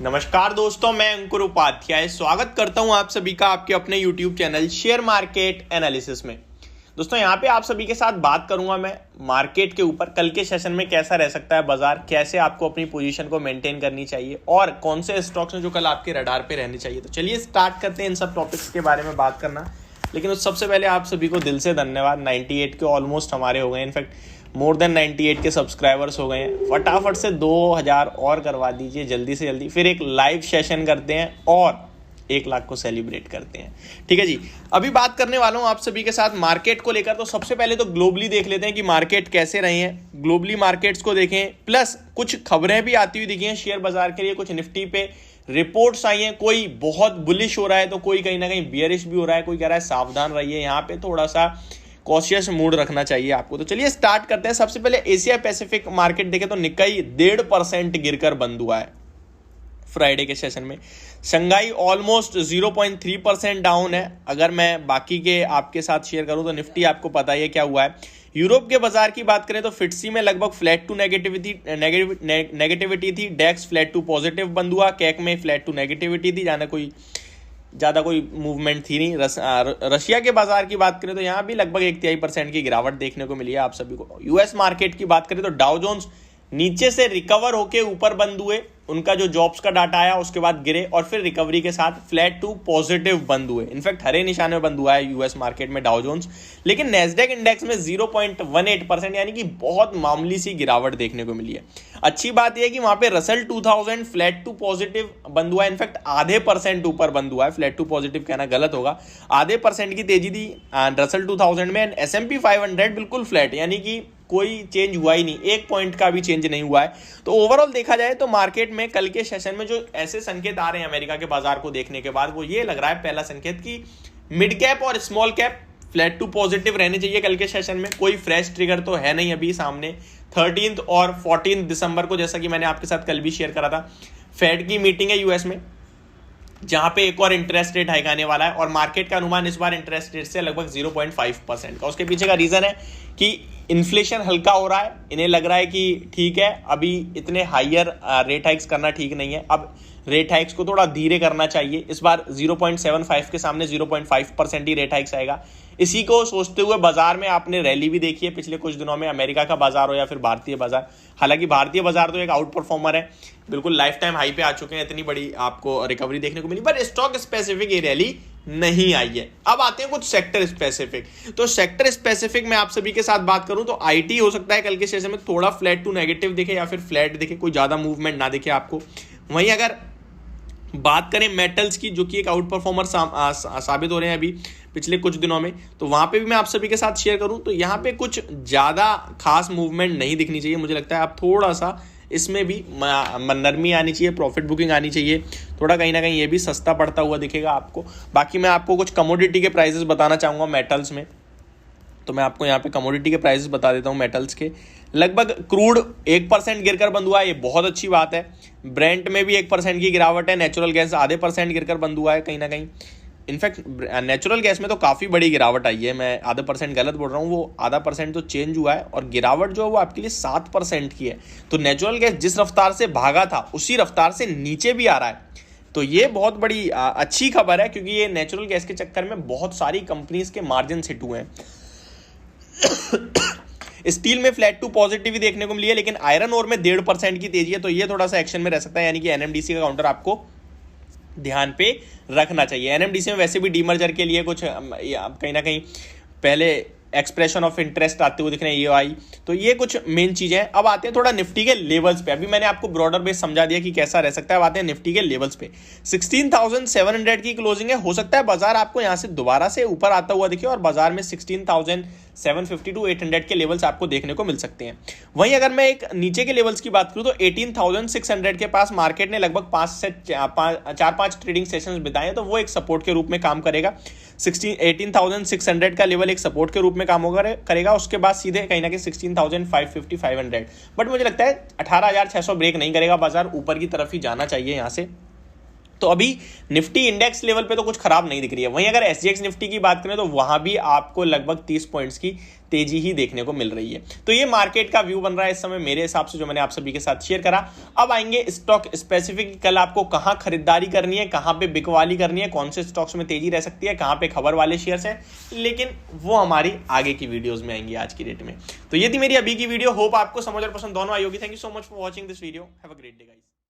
नमस्कार दोस्तों, मैं अंकुर उपाध्याय स्वागत करता हूं आप सभी का आपके अपने YouTube channel share market analysis में। दोस्तों यहां पे आप सभी के साथ बात करूंगा मैं मार्केट के ऊपर कल के सेशन में कैसा रह सकता है बाजार, कैसे आपको अपनी पोजीशन को मेंटेन करनी चाहिए और कौन से स्टॉक्स हैं जो कल आपके रडार पे रहने चाहिए। तो चलिए स्टार्ट करते हैं इन सब टॉपिक्स के बारे में बात करना। लेकिन उस सबसे पहले आप सभी को दिल से धन्यवाद। 98 के ऑलमोस्ट हमारे हो गए, इनफैक्ट मोर देन 98 के सब्सक्राइबर्स हो गए हैं। फटाफट से 2000 और करवा दीजिए जल्दी से जल्दी, फिर एक लाइव सेशन करते हैं और 1 लाख को सेलिब्रेट करते हैं। ठीक है जी, अभी बात करने वाला हूं आप सभी के साथ मार्केट को लेकर। तो सबसे पहले तो ग्लोबली देख लेते हैं कि मार्केट कैसे रहे हैं। ग्लोबली मार्केट्स को देखें, प्लस कुछ खबरें भी आती हुई दिखी हैं शेयर बाजार के लिए। कुछ निफ्टी पे रिपोर्ट्स आई हैं, कोई बहुत बुलिश हो रहा है तो कोई कहीं ना कहीं बियरिश भी हो रहा है। कोई कह रहा है सावधान रहिए, यहाँ पे थोड़ा सा कॉशियस मूड रखना चाहिए आपको। तो चलिए स्टार्ट करते हैं। सबसे पहले एशिया पैसिफिक मार्केट देखें तो निक्काई 1.5% गिरकर बंद हुआ है फ्राइडे के सेशन में। शंघाई ऑलमोस्ट 0.3% डाउन है। अगर मैं बाकी के आपके साथ शेयर करूं तो निफ्टी आपको पता ही है क्या हुआ है। यूरोप के बाजार की बात करें तो फिट्सी में लगभग फ्लैट टू नेगेटिविटी थी। डेक्स फ्लैट टू पॉजिटिव बंद हुआ। कैक में फ्लैट टू नेगेटिविटी थी, ज़्यादा कोई मूवमेंट थी नहीं। रशिया के बाजार की बात करें तो यहाँ भी लगभग 1.3% की गिरावट देखने को मिली है आप सभी को। यूएस मार्केट की बात करें तो डाउ जोन्स नीचे से रिकवर होके ऊपर बंद हुए। उनका जो जॉब्स का डाटा आया उसके बाद गिरे और फिर रिकवरी के साथ फ्लैट टू पॉजिटिव बंद हुए। इनफैक्ट हरे निशान में बंद हुआ है यूएस मार्केट में डाउ जोन्स। लेकिन नैस्डैक इंडेक्स में 0.18% यानी कि बहुत मामूली सी गिरावट देखने को मिली है। अच्छी बात यह है कि वहां पे रसल 2000 फ्लैट टू पॉजिटिव बंद हुआ है। इनफैक्ट आधे % ऊपर बंद हुआ है। फ्लैट टू पॉजिटिव कहना गलत होगा, आधे % की तेजी थी रसल 2000 में। S&P 500 बिल्कुल फ्लैट, यानी कि कोई चेंज हुआ ही नहीं, 1 पॉइंट का भी चेंज नहीं हुआ है। तो ओवरऑल देखा जाए तो मार्केट में कल के सेशन में जो ऐसे संकेत आ रहे हैं अमेरिका के बाजार को देखने के बाद, वो ये लग रहा है पहला संकेत कि मिड कैप और small cap flat to positive रहने चाहिए कल के सेशन में। कोई फ्रेश ट्रिगर तो है नहीं अभी सामने। 13 और 14 दिसंबर को, जैसा कि मैंने आपके साथ कल भी शेयर करा था, फेड की मीटिंग है यूएस में, जहां पे एक और इंटरेस्ट रेट हाइक आने वाला है और मार्केट का अनुमान इस बार इंटरेस्ट रेट से लगभग 0.5% का। उसके पीछे का रीजन है कि इन्फ्लेशन हल्का हो रहा है। इन्हें लग रहा है कि ठीक है, अभी इतने हायर रेट हाइक्स करना ठीक नहीं है, अब रेट हाइक्स को थोड़ा धीरे करना चाहिए। इस बार 0.75 के सामने 0.5% ही रेट हाइक्स आएगा। इसी को सोचते हुए बाजार में आपने रैली भी देखी है पिछले कुछ दिनों में, अमेरिका का बाजार हो या फिर भारतीय बाजार। हालांकि भारतीय बाजार तो एक आउट परफॉर्मर है, बिल्कुल लाइफ टाइम हाई पे आ चुके हैं, इतनी बड़ी आपको रिकवरी देखने को मिली, पर स्टॉक स्पेसिफिक ये रैली नहीं आई है। अब आते हैं कुछ सेक्टर स्पेसिफिक। तो सेक्टर स्पेसिफिक में आप सभी के साथ बात करूं तो आईटी हो सकता है कल के सेशन में थोड़ा फ्लैट टू नेगेटिव दिखे या फिर फ्लैट दिखे, कोई ज्यादा मूवमेंट ना दिखे आपको। वहीं अगर बात करें मेटल्स की, जो कि एक आउट परफॉर्मर साबित हो रहे हैं अभी पिछले कुछ दिनों में, तो वहां पे भी मैं आप सभी के साथ शेयर करूं तो यहाँ पे कुछ ज्यादा खास मूवमेंट नहीं दिखनी चाहिए। मुझे लगता है आप थोड़ा सा इसमें भी नरमी आनी चाहिए, प्रॉफिट बुकिंग आनी चाहिए, थोड़ा कहीं ना कहीं ये भी सस्ता पड़ता हुआ दिखेगा आपको। बाकी मैं आपको कुछ कमोडिटी के प्राइसेस बताना चाहूँगा मेटल्स में। तो मैं आपको यहाँ पे कमोडिटी के प्राइसेस बता देता हूँ मेटल्स के। लगभग क्रूड 1% गिरकर बंद हुआ है, ये बहुत अच्छी बात है। ब्रेंट में भी 1% की गिरावट है। नेचुरल गैस आधे % गिरकर बंद हुआ है कहीं ना कहीं। इनफैक्ट नेचुरल गैस में तो काफ़ी बड़ी गिरावट आई है, मैं आधा % गलत बोल रहा हूँ, वो आधा % तो चेंज हुआ है और गिरावट जो है वो आपके लिए 7% की है। तो नेचुरल गैस जिस रफ्तार से भागा था उसी रफ्तार से नीचे भी आ रहा है। तो ये बहुत बड़ी अच्छी खबर है, क्योंकि ये नेचुरल गैस के चक्कर में बहुत सारी कंपनीज के मार्जिन हिट हुए हैं। स्टील में फ्लैट टू पॉजिटिव ही देखने को मिली है, लेकिन आयरन ओर में 1.5% की तेजी है, तो ये थोड़ा सा एक्शन में रह सकता है। यानी कि एनएमडीसी का काउंटर आपको ध्यान पे रखना चाहिए। एनएमडीसी में वैसे भी डीमर्जर के लिए कुछ कहीं ना कहीं पहले एक्सप्रेशन ऑफ इंटरेस्ट आते हुए दिख रहे हैं EOI, तो ये कुछ मेन चीजें हैं। अब आते हैं थोड़ा निफ्टी के लेवल्स पे। अभी मैंने आपको ब्रॉडर बेस समझा दिया कि कैसा रह सकता है। अब आते हैं निफ्टी के लेवल्स पे। 16,700 की क्लोजिंग है। हो सकता है बाजार आपको यहां से दोबारा से ऊपर आता हुआ दिखे और बाजार में 16,750 to 800 के लेवल्स आपको देखने को मिल सकते हैं। वहीं अगर मैं एक नीचे के लेवल्स की बात करूं तो 18,600 के पास मार्केट ने लगभग 4-5 ट्रेडिंग सेशंस बिताए, तो वो एक सपोर्ट के रूप में काम करेगा। 18,600 का लेवल एक सपोर्ट के रूप में काम करेगा। उसके बाद सीधे कहीं ना कहीं 16,550-500, बट मुझे लगता है 18,600 ब्रेक नहीं करेगा बाजार, ऊपर की तरफ ही जाना चाहिए यहाँ से। तो अभी निफ्टी इंडेक्स लेवल पे तो कुछ खराब नहीं दिख रही है। वहीं अगर एसजीएक्स निफ्टी की बात करें तो वहां भी आपको लगभग 30 पॉइंट्स की तेजी ही देखने को मिल रही है। तो ये मार्केट का व्यू बन रहा है इस समय मेरे हिसाब से, जो मैंने आप सभी के साथ शेयर करा। अब आएंगे स्टॉक स्पेसिफिक, कल आपको कहां खरीदारी करनी है, कहां पे बिकवाली करनी है, कौन से स्टॉक्स में तेजी रह सकती है, कहां पे खबर वाले शेयर्स हैं, लेकिन वो हमारी आगे की वीडियोस में आएंगी आज की डेट में। तो ये थी मेरी अभी की वीडियो। होप आपको समझ और पसंद दोनों आई होगी। Thank you so much for watching this video. Have a great day guys.